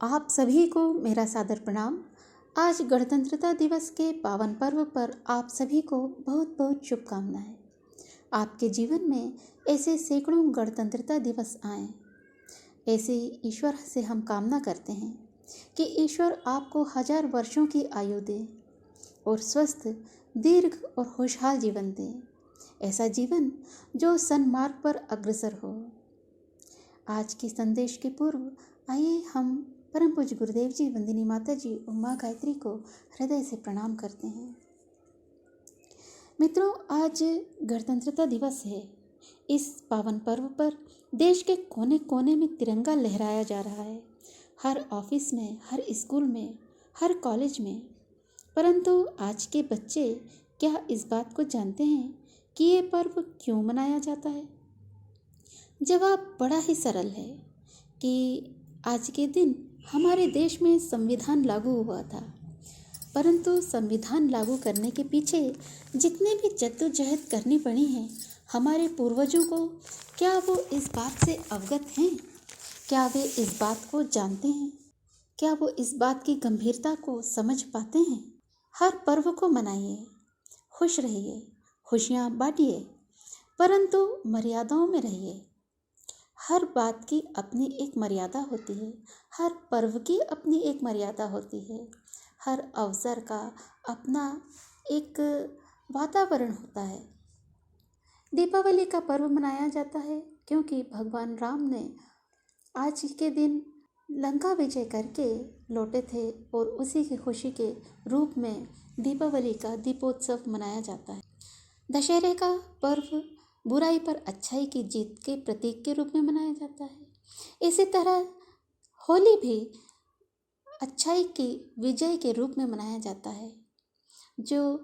आप सभी को मेरा सादर प्रणाम। आज गणतंत्रता दिवस के पावन पर्व पर आप सभी को बहुत बहुत शुभकामनाएं। आपके जीवन में ऐसे सैकड़ों गणतंत्रता दिवस आएं। ऐसे ईश्वर से हम कामना करते हैं कि ईश्वर आपको 1000 वर्षों की आयु दे और स्वस्थ, दीर्घ और खुशहाल जीवन दे। ऐसा जीवन जो सन्मार्ग पर अग्रसर हो। आज के संदेश के पूर्व आइए हम परम पूज्य गुरुदेव जी, वंदिनी माता जी और माँ गायत्री को हृदय से प्रणाम करते हैं। मित्रों, आज गणतंत्रता दिवस है। इस पावन पर्व पर देश के कोने कोने में तिरंगा लहराया जा रहा है, हर ऑफिस में, हर स्कूल में, हर कॉलेज में। परंतु आज के बच्चे क्या इस बात को जानते हैं कि ये पर्व क्यों मनाया जाता है? जवाब बड़ा ही सरल है कि आज के दिन हमारे देश में संविधान लागू हुआ था। परंतु संविधान लागू करने के पीछे जितने भी जद्दोजहद करनी पड़ी हैं हमारे पूर्वजों को, क्या वो इस बात से अवगत हैं? क्या वे इस बात को जानते हैं? क्या वो इस बात की गंभीरता को समझ पाते हैं? हर पर्व को मनाइए, खुश रहिए, खुशियाँ बांटिए, परंतु मर्यादाओं में रहिए। हर बात की अपनी एक मर्यादा होती है, हर पर्व की अपनी एक मर्यादा होती है, हर अवसर का अपना एक वातावरण होता है। दीपावली का पर्व मनाया जाता है क्योंकि भगवान राम ने आज के दिन लंका विजय करके लौटे थे और उसी की खुशी के रूप में दीपावली का दीपोत्सव मनाया जाता है। दशहरे का पर्व बुराई पर अच्छाई की जीत के प्रतीक के रूप में मनाया जाता है। इसी तरह होली भी अच्छाई की विजय के रूप में मनाया जाता है, जो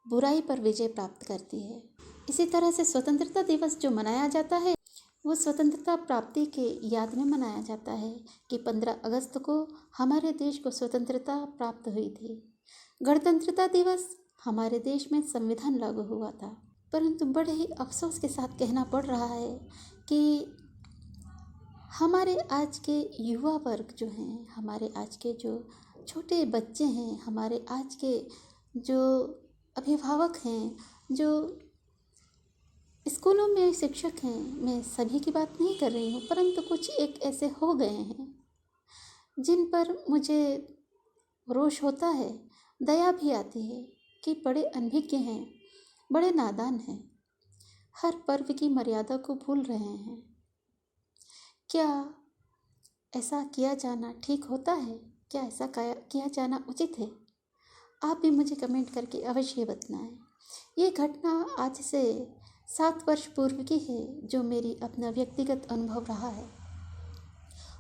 बुराई पर विजय प्राप्त करती है। इसी तरह से स्वतंत्रता दिवस जो मनाया जाता है वो स्वतंत्रता प्राप्ति के याद में मनाया जाता है कि 15 अगस्त को हमारे देश को स्वतंत्रता प्राप्त हुई थी। गणतंत्रता दिवस हमारे देश में संविधान लागू हुआ था। परंतु बड़े ही अफसोस के साथ कहना पड़ रहा है कि हमारे आज के युवा वर्ग जो हैं, हमारे आज के जो छोटे बच्चे हैं, हमारे आज के जो अभिभावक हैं, जो स्कूलों में शिक्षक हैं, मैं सभी की बात नहीं कर रही हूँ, परंतु कुछ एक ऐसे हो गए हैं जिन पर मुझे रोष होता है, दया भी आती है कि बड़े अनभिज्ञ हैं, बड़े नादान हैं, हर पर्व की मर्यादा को भूल रहे हैं। क्या ऐसा किया जाना ठीक होता है? क्या ऐसा किया जाना उचित है? आप भी मुझे कमेंट करके अवश्य बताएं। ये घटना आज से 7 वर्ष पूर्व की है, जो मेरी अपना व्यक्तिगत अनुभव रहा है।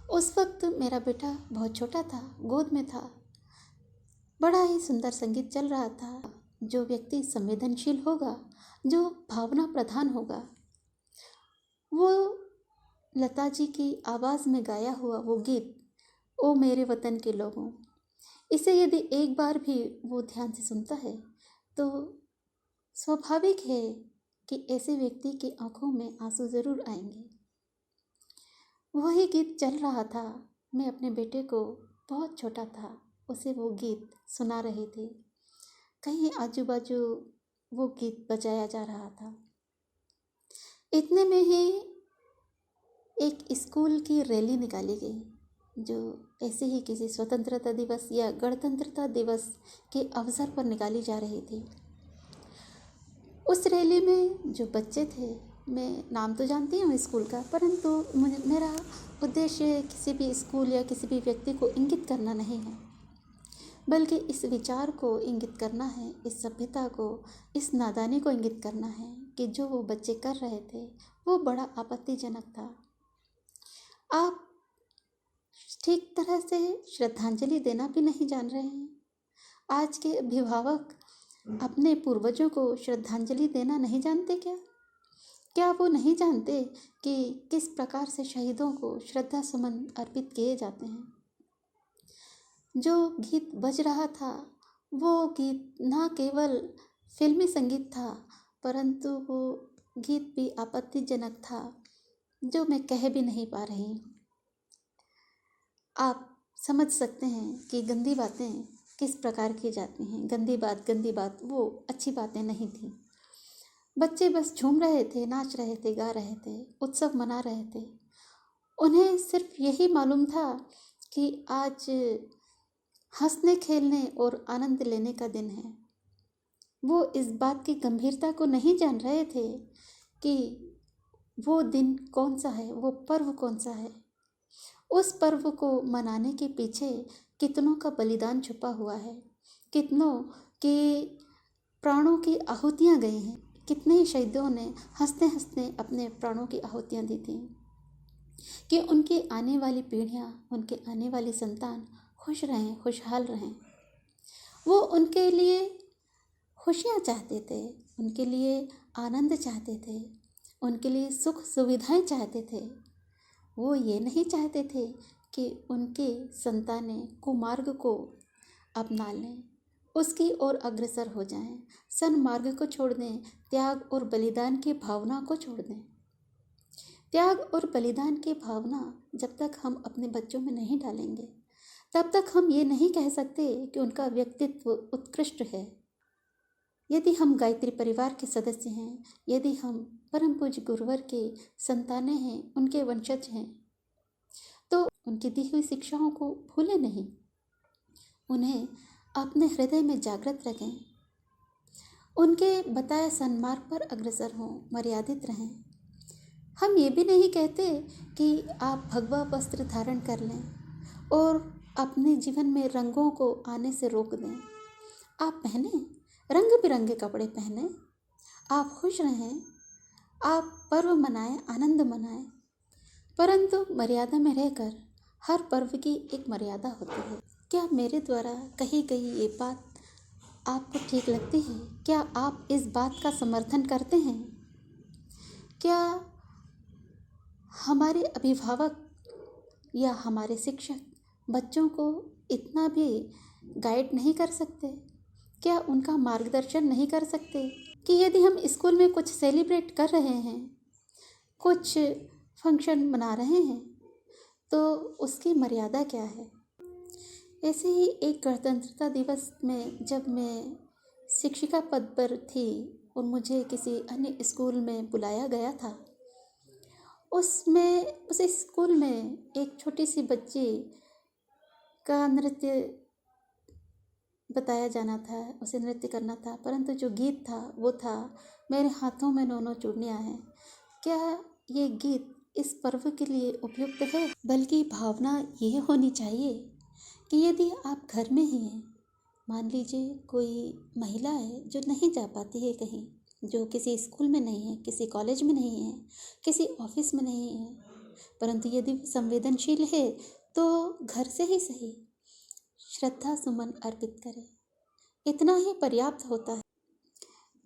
उस वक्त मेरा बेटा बहुत छोटा था, गोद में था। बड़ा ही सुंदर संगीत चल रहा था। जो व्यक्ति संवेदनशील होगा, जो भावना प्रधान होगा, वो लता जी की आवाज़ में गाया हुआ वो गीत, ओ मेरे वतन के लोगों, इसे यदि एक बार भी वो ध्यान से सुनता है तो स्वाभाविक है कि ऐसे व्यक्ति की आंखों में आंसू ज़रूर आएंगे। वही गीत चल रहा था। मैं अपने बेटे को, बहुत छोटा था, उसे वो गीत सुना रही थी। कहीं आजू बाजू वो गीत बजाया जा रहा था। इतने में ही एक स्कूल की रैली निकाली गई, जो ऐसे ही किसी स्वतंत्रता दिवस या गणतंत्रता दिवस के अवसर पर निकाली जा रही थी। उस रैली में जो बच्चे थे, मैं नाम तो जानती हूँ स्कूल का, परंतु मेरा उद्देश्य किसी भी स्कूल या किसी भी व्यक्ति को इंगित करना नहीं है, बल्कि इस विचार को इंगित करना है, इस सभ्यता को, इस नादानी को इंगित करना है कि जो वो बच्चे कर रहे थे वो बड़ा आपत्तिजनक था। आप ठीक तरह से श्रद्धांजलि देना भी नहीं जान रहे हैं। आज के अभिभावक अपने पूर्वजों को श्रद्धांजलि देना नहीं जानते क्या? क्या वो नहीं जानते कि किस प्रकार से शहीदों को श्रद्धा सुमन अर्पित किए जाते हैं? जो गीत बज रहा था वो गीत ना केवल फिल्मी संगीत था, परंतु वो गीत भी आपत्तिजनक था, जो मैं कह भी नहीं पा रही। आप समझ सकते हैं कि गंदी बातें किस प्रकार की जाती हैं। गंदी बात वो अच्छी बातें नहीं थी। बच्चे बस झूम रहे थे, नाच रहे थे, गा रहे थे, उत्सव मना रहे थे। उन्हें सिर्फ यही मालूम था कि आज हंसने खेलने और आनंद लेने का दिन है। वो इस बात की गंभीरता को नहीं जान रहे थे कि वो दिन कौन सा है, वो पर्व कौन सा है। उस पर्व को मनाने के पीछे कितनों का बलिदान छुपा हुआ है, कितनों के प्राणों की आहुतियाँ गई हैं, कितने ही शहीदों ने हंसते हंसते अपने प्राणों की आहुतियाँ दी थी कि उनकी आने वाली पीढ़ियाँ, उनके आने वाली संतान खुश रहें, खुशहाल रहें। वो उनके लिए खुशियाँ चाहते थे, उनके लिए आनंद चाहते थे, उनके लिए सुख सुविधाएं चाहते थे। वो ये नहीं चाहते थे कि उनके संतानें कुमार्ग को अपना लें, उसकी ओर अग्रसर हो जाएं, सन्मार्ग को छोड़ दें, त्याग और बलिदान की भावना को छोड़ दें। त्याग और बलिदान की भावना जब तक हम अपने बच्चों में नहीं डालेंगे, तब तक हम ये नहीं कह सकते कि उनका व्यक्तित्व उत्कृष्ट है। यदि हम गायत्री परिवार के सदस्य हैं, यदि हम परम पूज्य गुरुवर के संतानें हैं, उनके वंशज हैं, तो उनकी दी हुई शिक्षाओं को भूलें नहीं, उन्हें अपने हृदय में जागृत रखें, उनके बताए सन्मार्ग पर अग्रसर हों, मर्यादित रहें। हम ये भी नहीं कहते कि आप भगवा वस्त्र धारण कर लें और अपने जीवन में रंगों को आने से रोक दें। आप पहने, रंग बिरंगे कपड़े पहने, आप खुश रहें, आप पर्व मनाएं, आनंद मनाएं, परंतु मर्यादा में रहकर। हर पर्व की एक मर्यादा होती है। क्या मेरे द्वारा कही गई ये बात आपको ठीक लगती है? क्या आप इस बात का समर्थन करते हैं? क्या हमारे अभिभावक या हमारे शिक्षक बच्चों को इतना भी गाइड नहीं कर सकते? क्या उनका मार्गदर्शन नहीं कर सकते कि यदि हम स्कूल में कुछ सेलिब्रेट कर रहे हैं, कुछ फंक्शन मना रहे हैं, तो उसकी मर्यादा क्या है? ऐसे ही एक गणतंत्रता दिवस में जब मैं शिक्षिका पद पर थी और मुझे किसी अन्य स्कूल में बुलाया गया था, उस स्कूल में एक छोटी सी बच्ची का नृत्य बताया जाना था, उसे नृत्य करना था, परंतु जो गीत था वो था मेरे हाथों में 9 चूड़ियाँ हैं। क्या ये गीत इस पर्व के लिए उपयुक्त है? बल्कि भावना ये होनी चाहिए कि यदि आप घर में ही हैं, मान लीजिए कोई महिला है जो नहीं जा पाती है कहीं, जो किसी स्कूल में नहीं है, किसी कॉलेज में नहीं है, किसी ऑफिस में नहीं है, परंतु यदि संवेदनशील है तो घर से ही सही श्रद्धा सुमन अर्पित करें। इतना ही पर्याप्त होता है,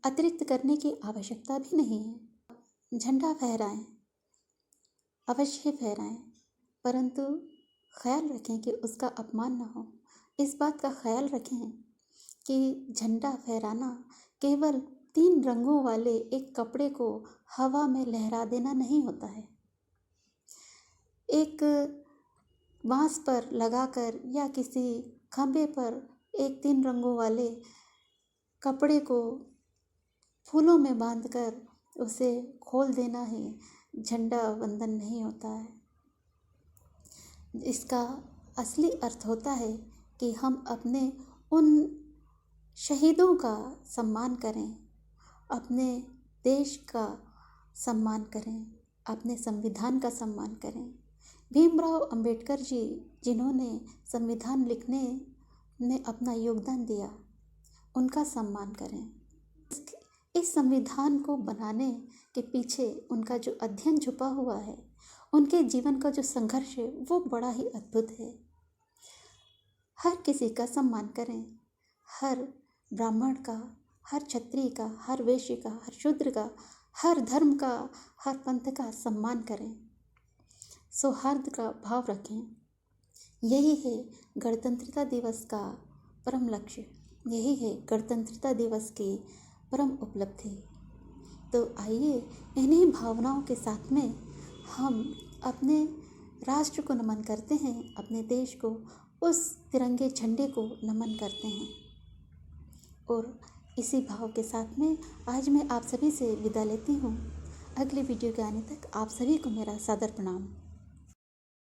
अतिरिक्त करने की आवश्यकता भी नहीं है। झंडा फहराएं, अवश्य फहराएं, परंतु ख्याल रखें कि उसका अपमान न हो। इस बात का ख्याल रखें कि झंडा फहराना केवल 3 रंगों वाले एक कपड़े को हवा में लहरा देना नहीं होता है। एक बांस पर लगाकर या किसी खंभे पर एक 3 रंगों वाले कपड़े को फूलों में बांधकर उसे खोल देना ही झंडा वंदन नहीं होता है। इसका असली अर्थ होता है कि हम अपने उन शहीदों का सम्मान करें, अपने देश का सम्मान करें, अपने संविधान का सम्मान करें। भीमराव अंबेडकर जी जिन्होंने संविधान लिखने में अपना योगदान दिया, उनका सम्मान करें। इस संविधान को बनाने के पीछे उनका जो अध्ययन छुपा हुआ है, उनके जीवन का जो संघर्ष है, वो बड़ा ही अद्भुत है। हर किसी का सम्मान करें, हर ब्राह्मण का, हर क्षत्रिय का, हर वैश्य का, हर शूद्र का, हर धर्म का, हर पंथ का सम्मान करें, सौहार्द का भाव रखें। यही है गणतंत्रता दिवस का परम लक्ष्य, यही है गणतंत्रता दिवस की परम उपलब्धि। तो आइए इन्हीं भावनाओं के साथ में हम अपने राष्ट्र को नमन करते हैं, अपने देश को, उस तिरंगे झंडे को नमन करते हैं। और इसी भाव के साथ में आज मैं आप सभी से विदा लेती हूँ। अगले वीडियो के आने तक आप सभी को मेरा सादर प्रणाम।